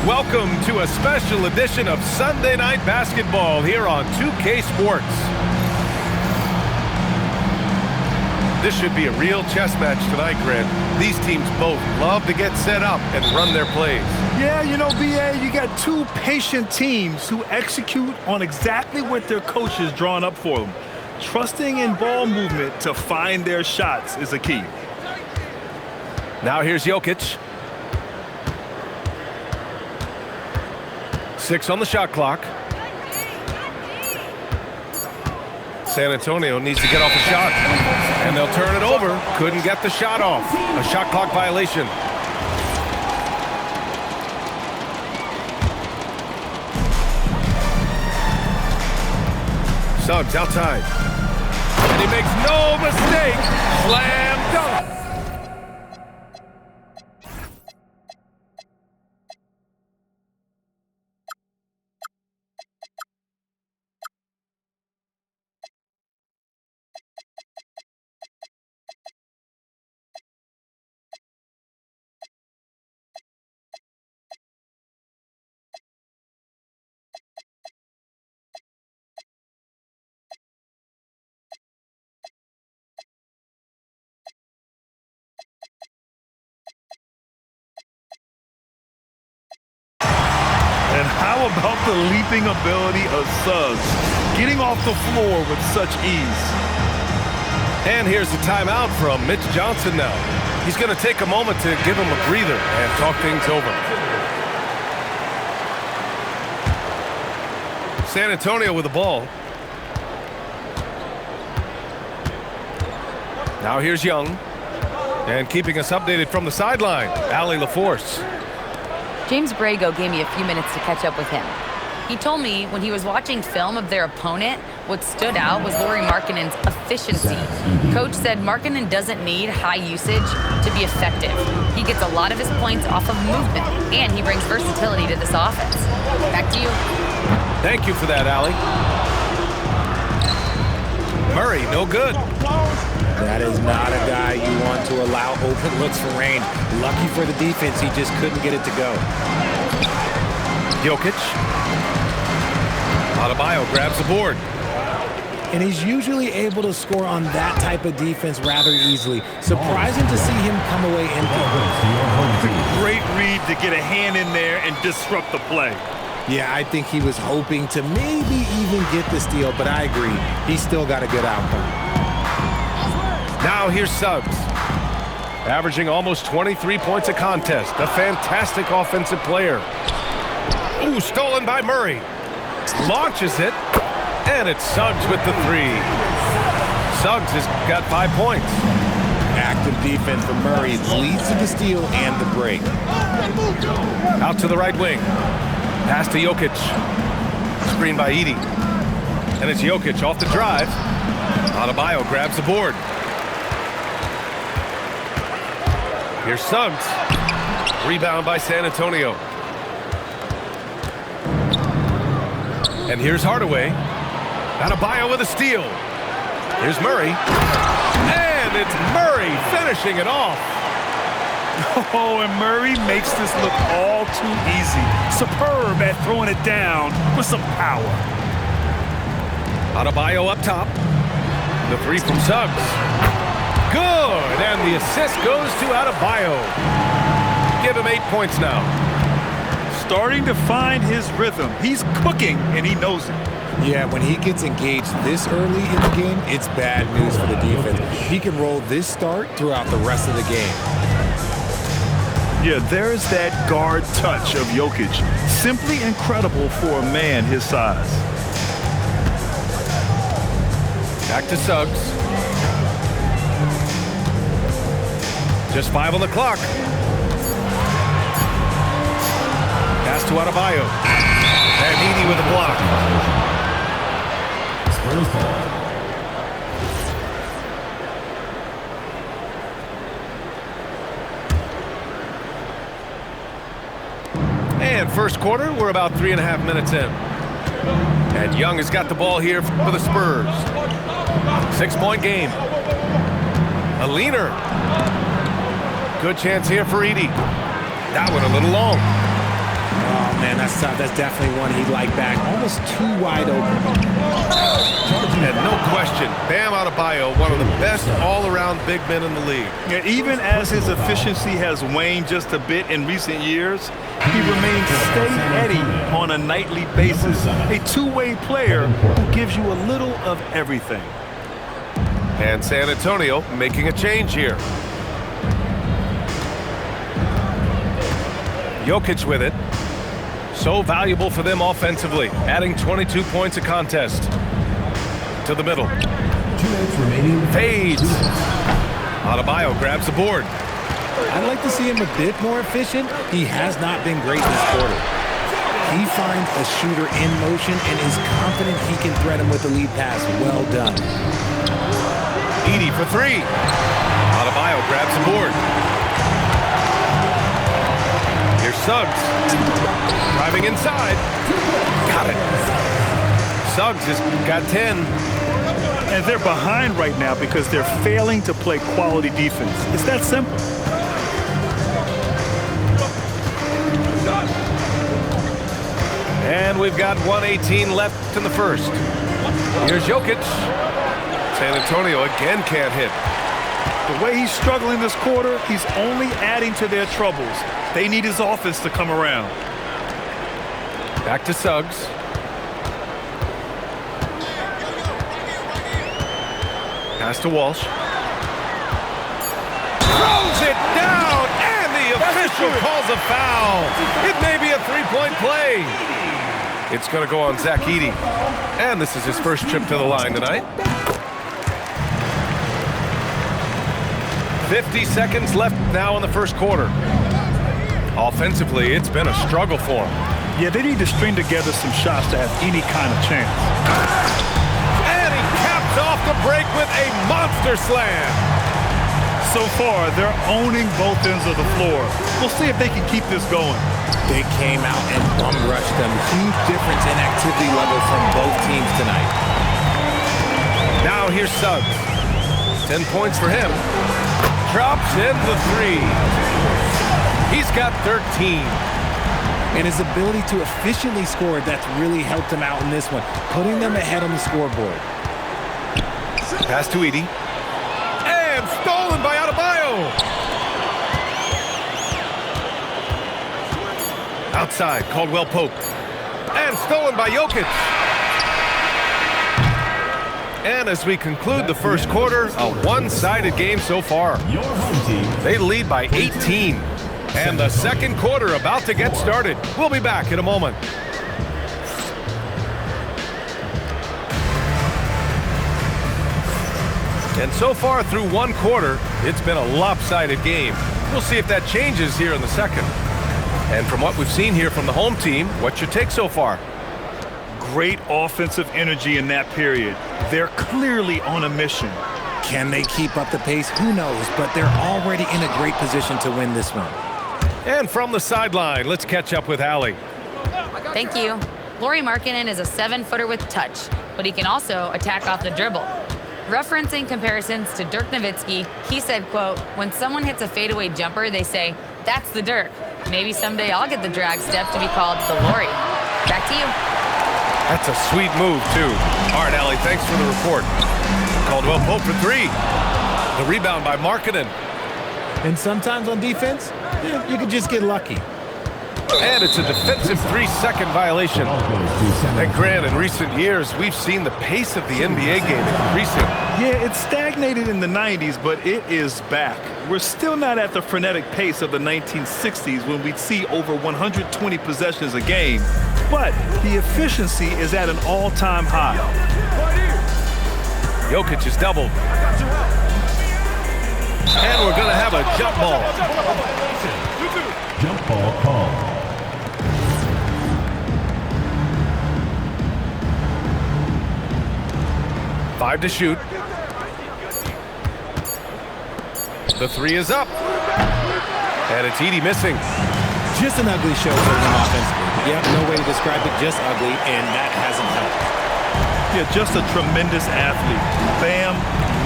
Welcome to a special edition of Sunday Night Basketball here on 2K Sports. This should be a real chess match tonight, Grant. These teams both love to get set up and run their plays. Yeah, you know, B.A., you got two patient teams who execute on exactly what their coach has drawn up for them. Trusting in ball movement to find their shots is a key. Now here's Jokic. 6 on the shot clock. San Antonio needs to get off a shot, and they'll turn it over. Couldn't get the shot off. A shot clock violation. Suggs outside. And he makes no mistake. Slam dunk. And how about the leaping ability of Suggs, getting off the floor with such ease? And here's the timeout from Mitch Johnson now. He's going to take a moment to give him a breather and talk things over. San Antonio with the ball. Now here's Young. And keeping us updated from the sideline, Allie LaForce. James Brago gave me a few minutes to catch up with him. He told me when he was watching film of their opponent, what stood out was Lauri Markkanen's efficiency. Coach said Markkanen doesn't need high usage to be effective. He gets a lot of his points off of movement, and he brings versatility to this offense. Back to you. Thank you for that, Allie. Murray, no good. That is not a guy you want to allow open looks for range. Lucky for the defense, he just couldn't get it to go. Jokic. Adebayo grabs the board. And he's usually able to score on that type of defense rather easily. Surprising to see him come away empty. Great read to get a hand in there and disrupt the play. Yeah, I think he was hoping to maybe even get the steal, but I agree. He still got a good outcome. Now here's Suggs. Averaging almost 23 points a contest. A fantastic offensive player. Ooh, stolen by Murray. Launches it, and it's Suggs with the 3. Suggs has got 5 points. Active defense from Murray leads to the steal and the break. Out to the right wing. Pass to Jokic. Screen by Edey. And it's Jokic off the drive. Adebayo grabs the board. Here's Suggs. Rebound by San Antonio. And here's Hardaway. Adebayo with a steal. Here's Murray. And it's Murray finishing it off. Oh, and Murray makes this look all too easy. Superb at throwing it down with some power. Adebayo up top. The 3 from Suggs. Good, and the assist goes to Adebayo. Give him 8 points now. Starting to find his rhythm. He's cooking, and he knows it. Yeah, when he gets engaged this early in the game, it's bad news for the defense. He can roll this start throughout the rest of the game. Yeah, there's that guard touch of Jokic. Simply incredible for a man his size. Back to Suggs. Just 5 on the clock. Pass to Adebayo. And Edey with a block. And first quarter, we're about 3.5 minutes in. And Young has got the ball here for the Spurs. 6-point game. A leaner. Good chance here for Edey. That one a little long. man. That's tough. That's definitely one he'd like back. Almost too wide open. And no question, Bam Adebayo, one of the best all-around big men in the league. Yeah, even as his efficiency has waned just a bit in recent years, he remains steady on a nightly basis. A two-way player who gives you a little of everything. And San Antonio making a change here. Jokic with it. So valuable for them offensively, adding 22 points a contest. To the middle. 2 minutes remaining. Fades. Adebayo grabs the board. I'd like to see him a bit more efficient. He has not been great this quarter. He finds a shooter in motion and is confident he can thread him with the lead pass. Well done. Edey for three. Adebayo grabs the board. Here's Suggs. Driving inside. Got it. Suggs has got 10. And they're behind right now because they're failing to play quality defense. It's that simple. And we've got 1:18 left in the first. Here's Jokic. San Antonio again can't hit. The way he's struggling this quarter, he's only adding to their troubles. They need his offense to come around. Back to Suggs. Pass to Walsh. Throws it down, and the official calls a foul. It may be a three-point play. It's going to go on Zach Edey. And this is his first trip to the line tonight. 50 seconds left now in the first quarter. Offensively, it's been a struggle for him. Yeah, they need to string together some shots to have any kind of chance. And he caps off the break with a monster slam. So far, they're owning both ends of the floor. We'll see if they can keep this going. They came out and bum-rushed them. Huge difference in activity level from both teams tonight. Now here's Suggs. 10 points for him. Drops in the three. He's got 13. And his ability to efficiently score, that's really helped him out in this one, putting them ahead on the scoreboard. Pass to Edey. And stolen by Adebayo. Outside, Caldwell Pope. And stolen by Jokic. And as we conclude the first quarter, a one-sided game so far. Your home team. They lead by 18. And the second quarter about to get started. We'll be back in a moment. And so far through one quarter, it's been a lopsided game. We'll see if that changes here in the second. And from what we've seen here from the home team, what's your take so far? Great offensive energy in that period. They're clearly on a mission. Can they keep up the pace? Who knows, but they're already in a great position to win this one. And from the sideline, let's catch up with Allie. Thank you. Lauri Markkanen is a 7-footer with touch, but he can also attack off the dribble. Referencing comparisons to Dirk Nowitzki, he said, quote, "When someone hits a fadeaway jumper, they say, 'That's the Dirk.' Maybe someday I'll get the drag step to be called the Lauri." Back to you. That's a sweet move, too. All right, Allie, thanks for the report. Caldwell Pope for three. The rebound by Markkanen. And sometimes on defense, you could just get lucky. And it's a defensive 3-second violation. And Grant, in recent years, we've seen the pace of the NBA game increasing. Yeah, it stagnated in the 90s, but it is back. We're still not at the frenetic pace of the 1960s when we'd see over 120 possessions a game, but the efficiency is at an all-time high. Jokic is doubled. And we're going to have a jump ball. Jump ball call. Five to shoot. The three is up. And it's Edey missing. Just an ugly show for him offensively. Yep, no way to describe it, just ugly, and that hasn't helped. Yeah, just a tremendous athlete. Bam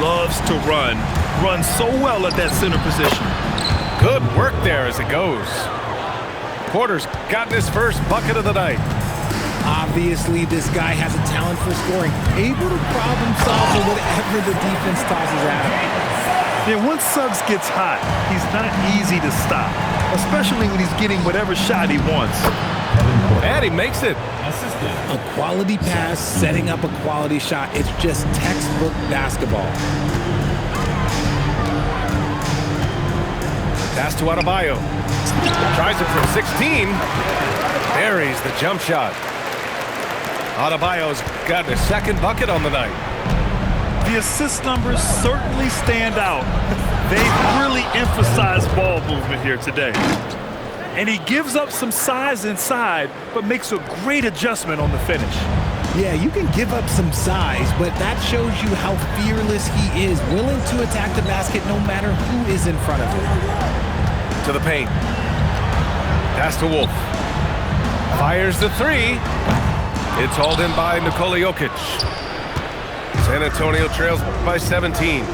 loves to run. Runs so well at that center position. Good work there as it goes. Porter's gotten his first bucket of the night. Obviously, this guy has a talent for scoring, able to problem solve for whatever the defense tosses at him. Yeah, once Suggs gets hot, he's not easy to stop, especially when he's getting whatever shot he wants. And he makes it. A quality pass, setting up a quality shot. It's just textbook basketball. Pass to Adebayo. Tries it from 16. Buries the jump shot. Adebayo's gotten a second bucket on the night. The assist numbers certainly stand out. They really emphasize ball movement here today. And he gives up some size inside, but makes a great adjustment on the finish. Yeah, you can give up some size, but that shows you how fearless he is, willing to attack the basket no matter who is in front of him. To the paint. Pass to Wolf. Fires the three. It's hauled in by Nikola Jokic. San Antonio trails by 17.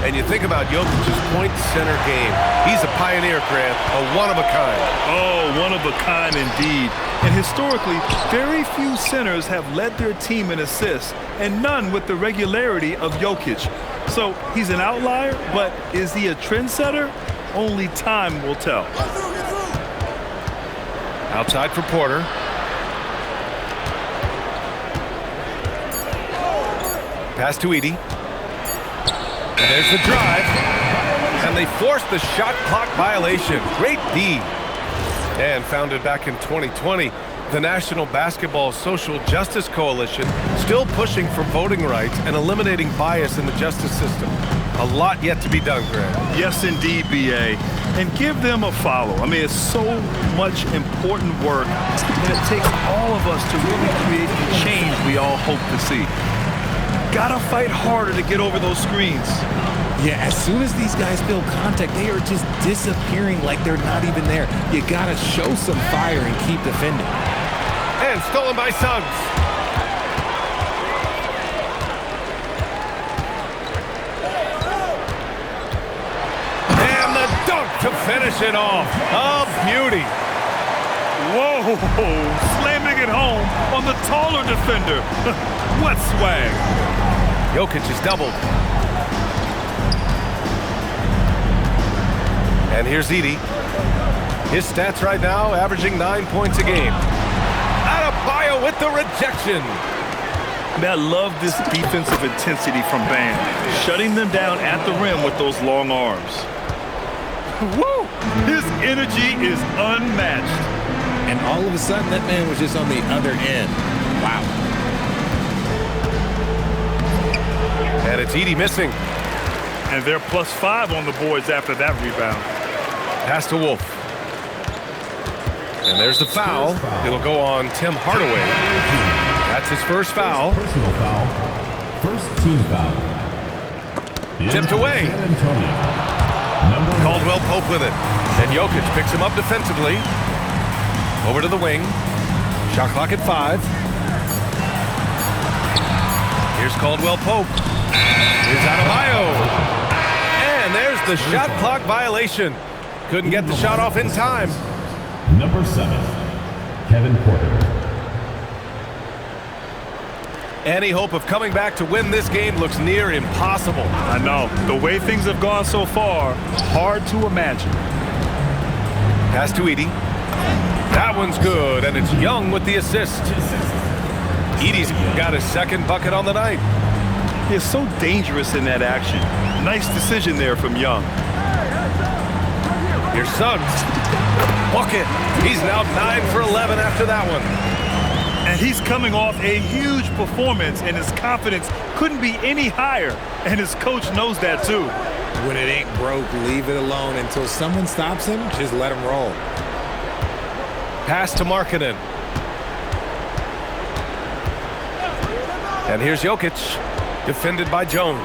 And you think about Jokic's point center game. He's a pioneer, Grant, a one-of-a-kind. Oh, one-of-a-kind indeed. And historically, very few centers have led their team in assists, and none with the regularity of Jokic. So he's an outlier, but is he a trendsetter? Only time will tell. Outside for Porter. Pass to Edey. And there's the drive. And they forced the shot clock violation. Great D. And founded back in 2020, the National Basketball Social Justice Coalition still pushing for voting rights and eliminating bias in the justice system. A lot yet to be done, Grant. Yes, indeed, B.A. And give them a follow. I mean, it's so much important work, and it takes all of us to really create the change we all hope to see. Gotta fight harder to get over those screens. Yeah, as soon as these guys feel contact, they are just disappearing like they're not even there. You gotta show some fire and keep defending. And stolen by Suggs. And the dunk to finish it off. A beauty. Whoa, slamming it home on the taller defender. What swag. Jokic is doubled. And here's Edey. His stats right now averaging 9 points a game. Adebayo with the rejection. I love this defensive intensity from Bam, shutting them down at the rim with those long arms. Woo! His energy is unmatched. And all of a sudden, that man was just on the other end. Wow. And it's Edey missing. And they're +5 on the boards after that rebound. Pass to Wolf. And there's the foul. It'll go on Tim Hardaway. That's his first foul. Personal foul. First team foul. Tipped away. San Antonio. Caldwell Pope with it. And Jokic picks him up defensively. Over to the wing. Shot clock at 5. Here's Caldwell Pope. Here's Adebayo. And there's the shot clock violation. Couldn't get the shot off in time. Number 7, Kevin Porter. Any hope of coming back to win this game looks near impossible. I know. The way things have gone so far, hard to imagine. Pass to Edey. That one's good, and it's Young with the assist. Edey's got his second bucket on the night. He's so dangerous in that action. Nice decision there from Young. Here's Suggs. Bucket. He's now 9 for 11 after that one. And he's coming off a huge performance, and his confidence couldn't be any higher. And his coach knows that too. When it ain't broke, leave it alone. Until someone stops him, just let him roll. Pass to Markkanen. And here's Jokic, defended by Jones.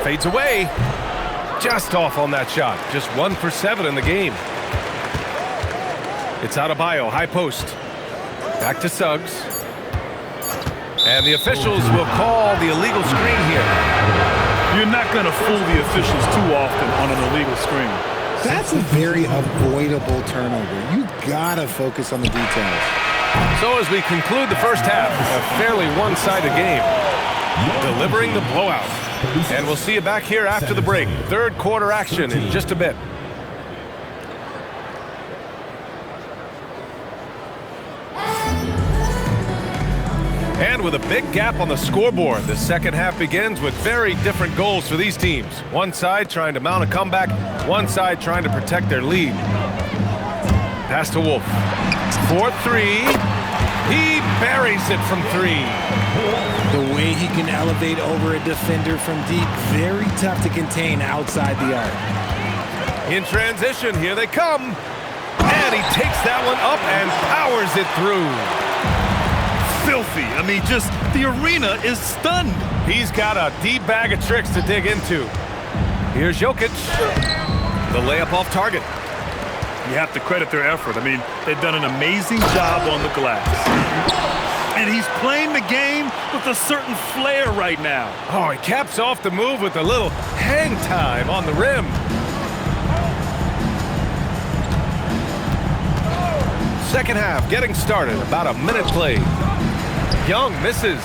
Fades away. Just off on that shot. Just 1 for 7 in the game. It's Adebayo, high post. Back to Suggs. And the officials will call the illegal screen here. You're not going to fool the officials too often on an illegal screen. That's a very avoidable turnover. You gotta focus on the details. So as we conclude the first half, a fairly one-sided game, delivering the blowout. And we'll see you back here after the break. Third quarter action in just a bit. And with a big gap on the scoreboard, the second half begins with very different goals for these teams. One side trying to mount a comeback, one side trying to protect their lead. Pass to Wolf. 4-3. He buries it from 3. The way he can elevate over a defender from deep, very tough to contain outside the arc. In transition, here they come. And he takes that one up and powers it through. Filthy. I mean, just the arena is stunned. He's got a deep bag of tricks to dig into. Here's Jokic. The layup off target. You have to credit their effort. I mean, they've done an amazing job on the glass. And he's playing the game with a certain flair right now. Oh, he caps off the move with a little hang time on the rim. Second half getting started. About a minute played. Young misses.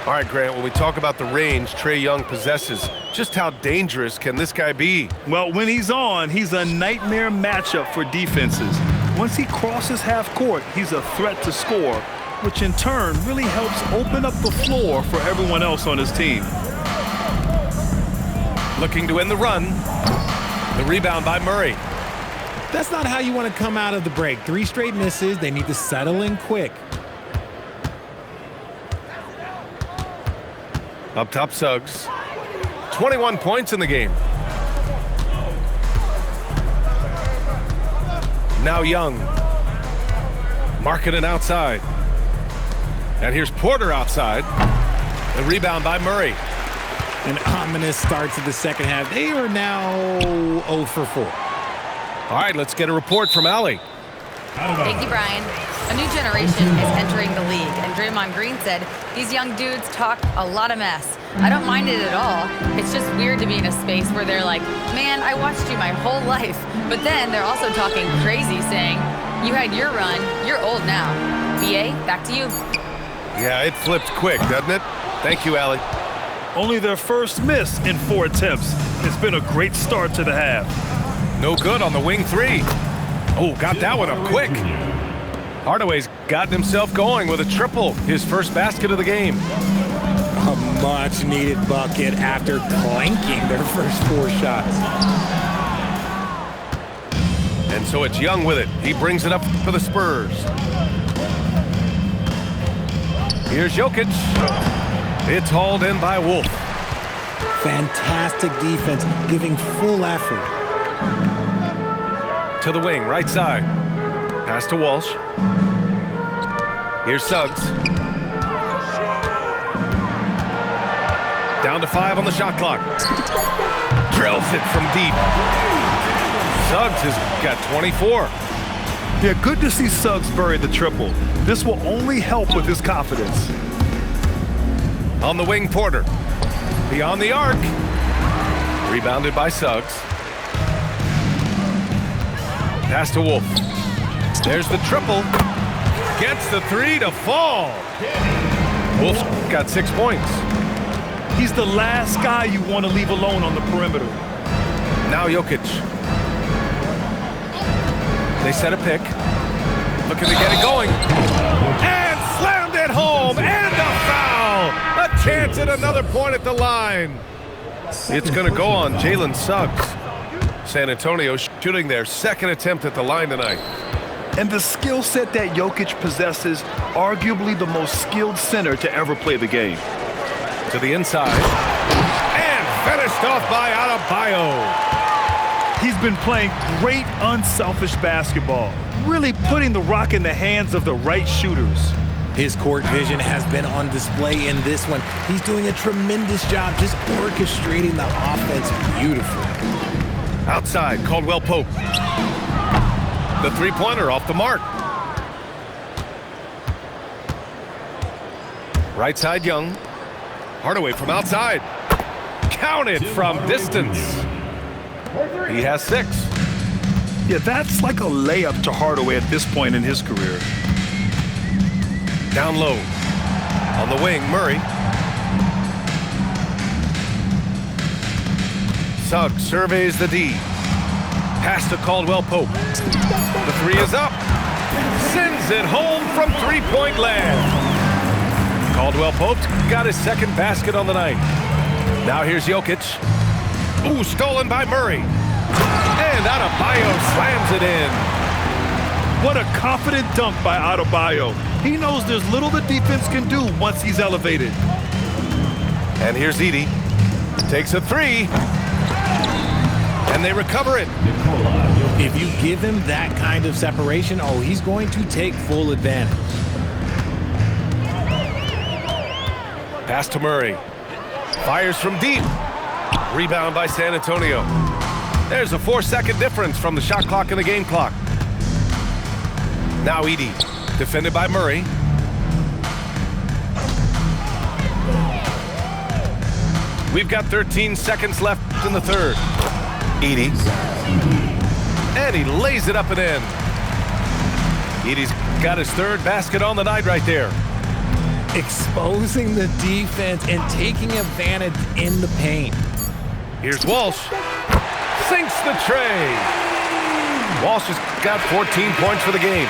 All right, Grant, when we talk about the range Trae Young possesses, just how dangerous can this guy be? Well, when he's on, he's a nightmare matchup for defenses. Once he crosses half court, he's a threat to score, which in turn really helps open up the floor for everyone else on his team. Looking to end the run. The rebound by Murray. That's not how you want to come out of the break. 3 straight misses. They need to settle in quick. Up top, Suggs. 21 points in the game. Now Young. Marketing outside. And here's Porter outside. The rebound by Murray. An ominous start to the second half. They are now 0 for 4. All right, let's get a report from Allie. Thank you, Brian. A new generation is entering the league, and Draymond Green said these young dudes talk a lot of mess. I don't mind it at all. It's just weird to be in a space where they're like, man, I watched you my whole life. But then they're also talking crazy, saying, you had your run, you're old now. BA, back to you. Yeah, it flipped quick, doesn't it? Thank you, Allie. Only their first miss in 4 attempts. It's been a great start to the half. No good on the wing 3. Oh, got that one up quick. Hardaway's gotten himself going with a triple, his first basket of the game. A much-needed bucket after clanking their first 4 shots. And so it's Young with it. He brings it up for the Spurs. Here's Jokic. It's hauled in by Wolf. Fantastic defense, giving full effort. To the wing, right side. Pass to Walsh. Here's Suggs. Down to 5 on the shot clock. Drills it from deep. Suggs has got 24. Yeah, good to see Suggs bury the triple. This will only help with his confidence. On the wing, Porter. Beyond the arc. Rebounded by Suggs. Pass to Wolf. There's the triple. Gets the 3 to fall. Wolf's got 6 points. He's the last guy you want to leave alone on the perimeter. Now Jokic. They set a pick. Looking to get it going. And slammed it home. And a foul. A chance at another point at the line. It's going to go on Jalen Suggs. San Antonio shooting their second attempt at the line tonight. And the skill set that Jokic possesses, arguably the most skilled center to ever play the game. To the inside. And finished off by Adebayo. He's been playing great unselfish basketball, really putting the rock in the hands of the right shooters. His court vision has been on display in this one. He's doing a tremendous job just orchestrating the offense beautifully. Outside, Caldwell Pope. The three-pointer off the mark. Right side, Young. Hardaway from outside. Counted from distance. He has 6. Yeah, that's like a layup to Hardaway at this point in his career. Down low. On the wing, Murray. Suggs surveys the D. Pass to Caldwell Pope. The 3 is up. Sends it home from three-point land. Caldwell Pope's got his second basket on the night. Now here's Jokic. Ooh, stolen by Murray. And Adebayo slams it in. What a confident dunk by Adebayo. He knows there's little the defense can do once he's elevated. And here's Edey. Takes a 3. And they recover it. If you give him that kind of separation, oh, he's going to take full advantage. Pass to Murray. Fires from deep. Rebound by San Antonio. There's a 4-second difference from the shot clock and the game clock. Now Edey, defended by Murray. We've got 13 seconds left in the third. Edey. And he lays it up and in. Edey's got his third basket on the night right there. Exposing the defense and taking advantage in the paint. Here's Walsh. Sinks the tray. Walsh has got 14 points for the game.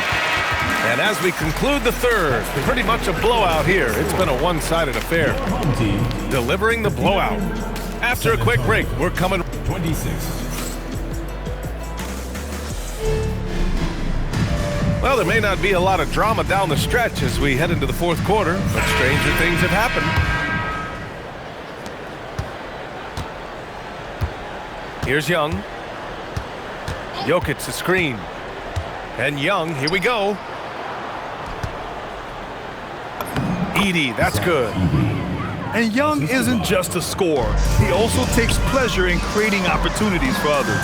And as we conclude the third, pretty much a blowout here. It's been a one-sided affair. Delivering the blowout. After a quick break, we're coming. 26. Well, there may not be a lot of drama down the stretch as we head into the fourth quarter, but stranger things have happened. Here's Young. Jokic, the screen. And Young, here we go. Edey, that's good. And Young isn't just a scorer. He also takes pleasure in creating opportunities for others.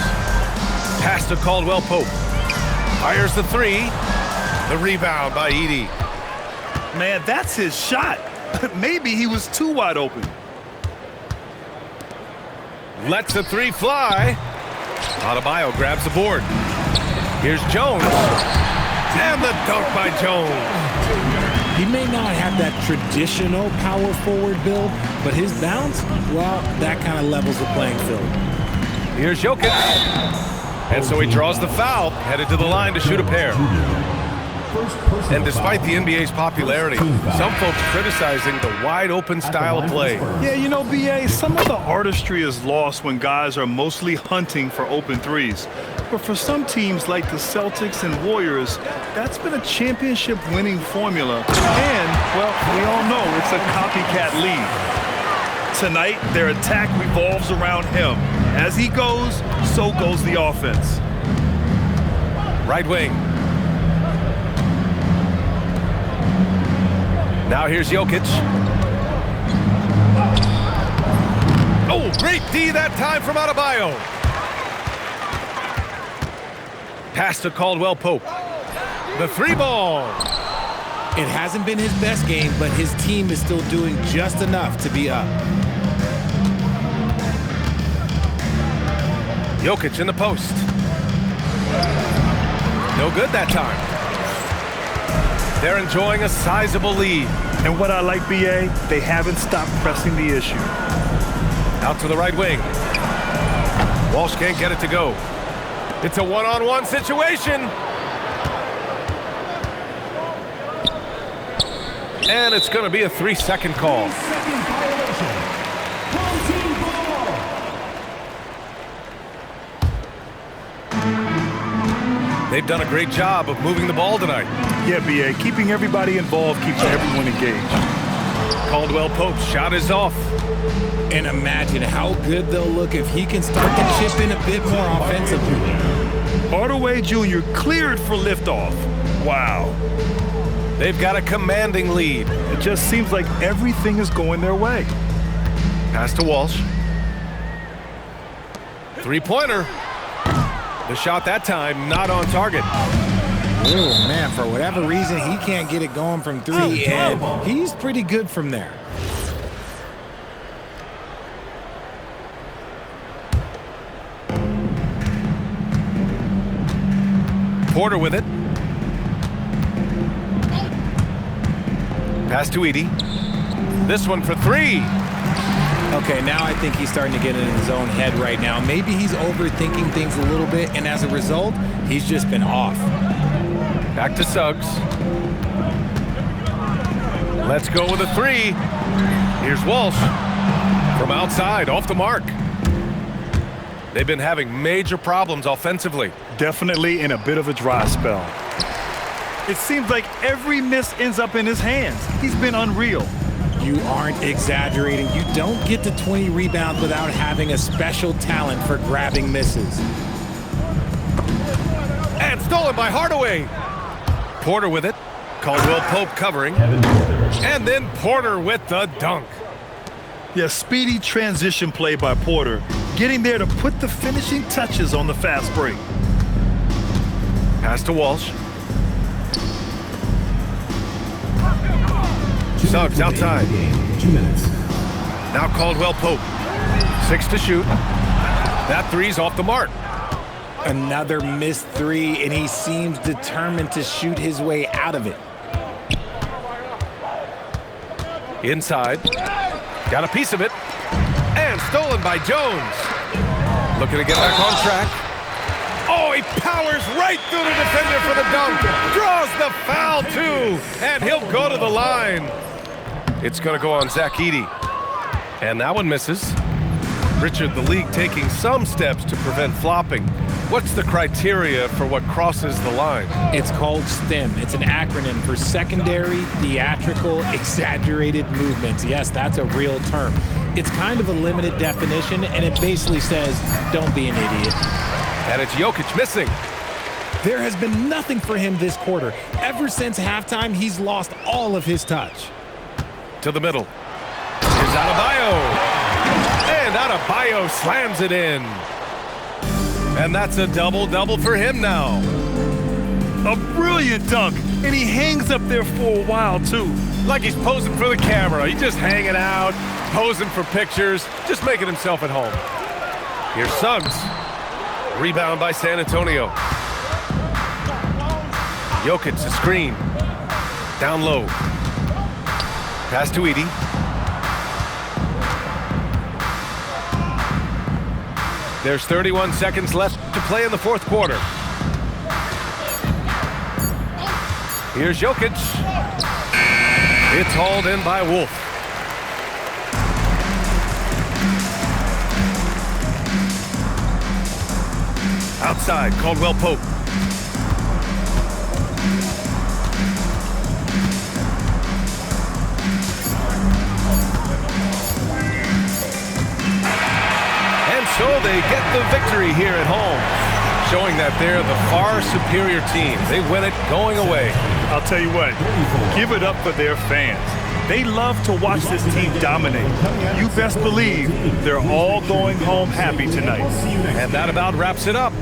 Pass to Caldwell Pope. Fires the 3. The rebound by Edey. Man, that's his shot. Maybe he was too wide open. Lets the 3 fly. Adebayo grabs the board. Here's Jones. And the dunk by Jones. He may not have that traditional power forward build, but his bounce, well, that kind of levels the playing field. Here's Jokic. And so he draws the foul, headed to the line to shoot a pair. And despite the NBA's popularity, some folks criticizing the wide-open style of play. Yeah, you know, B.A., some of the artistry is lost when guys are mostly hunting for open threes. But for some teams like the Celtics and Warriors, that's been a championship-winning formula. And, well, we all know it's a copycat league. Tonight, their attack revolves around him. As he goes, so goes the offense. Right wing. Now here's Jokic. Oh, great D that time from Adebayo. Pass to Caldwell Pope. The 3 ball. It hasn't been his best game, but his team is still doing just enough to be up. Jokic in the post. No good that time. They're enjoying a sizable lead. And what I like, B.A., they haven't stopped pressing the issue. Out to the right wing. Walsh can't get it to go. It's a one-on-one situation. And it's going to be a 3-second call. They've done a great job of moving the ball tonight. Yeah, B.A., keeping everybody involved keeps everyone engaged. Caldwell Pope's shot is off. And imagine how good they'll look if he can start to chip in a bit more offensively. Hardaway Jr. cleared for liftoff. Wow. They've got a commanding lead. It just seems like everything is going their way. Pass to Walsh. 3-pointer. The shot that time not on target. Oh, man, for whatever reason, he can't get it going from 3, and he's pretty good from there. Porter with it. Pass to Edie. This one for three. Okay, now I think he's starting to get in his own head right now. Maybe he's overthinking things a little bit, and as a result, he's just been off. Back to Suggs. Let's go with a three. Here's Walsh. From outside, off the mark. They've been having major problems offensively. Definitely in a bit of a dry spell. It seems like every miss ends up in his hands. He's been unreal. You aren't exaggerating. You don't get to 20 rebounds without having a special talent for grabbing misses. And stolen by Hardaway. Porter with it. Caldwell Pope covering. And then Porter with the dunk. Yeah, speedy transition play by Porter, getting there to put the finishing touches on the fast break. Pass to Walsh. Suggs outside. 2 minutes. Now Caldwell Pope. 6 to shoot. That three's off the mark. Another missed three, and he seems determined to shoot his way out of it. Inside. Got a piece of it. And stolen by Jones. Looking to get back on track. Oh, he powers right through the defender for the dunk. Draws the foul, too. And he'll go to the line. It's going to go on Zach Edey. And that one misses. Richard, the league taking some steps to prevent flopping. What's the criteria for what crosses the line? It's called STEM. It's an acronym for secondary, theatrical, exaggerated movements. Yes, that's a real term. It's kind of a limited definition, and it basically says, don't be an idiot. And it's Jokic missing. There has been nothing for him this quarter. Ever since halftime, he's lost all of his touch. To the middle. Here's Adebayo. And Adebayo slams it in. And that's a double-double for him now. A brilliant dunk, and he hangs up there for a while, too. Like he's posing for the camera. He's just hanging out, posing for pictures, just making himself at home. Here's Suggs. Rebound by San Antonio. Jokic, a screen. Down low. Pass to Edey. There's 31 seconds left to play in the fourth quarter. Here's Jokic. It's hauled in by Wolf. Outside, Caldwell Pope. So they get the victory here at home, showing that they're the far superior team. They win it going away. I'll tell you what, give it up for their fans. They love to watch this team dominate. You best believe they're all going home happy tonight. And that about wraps it up.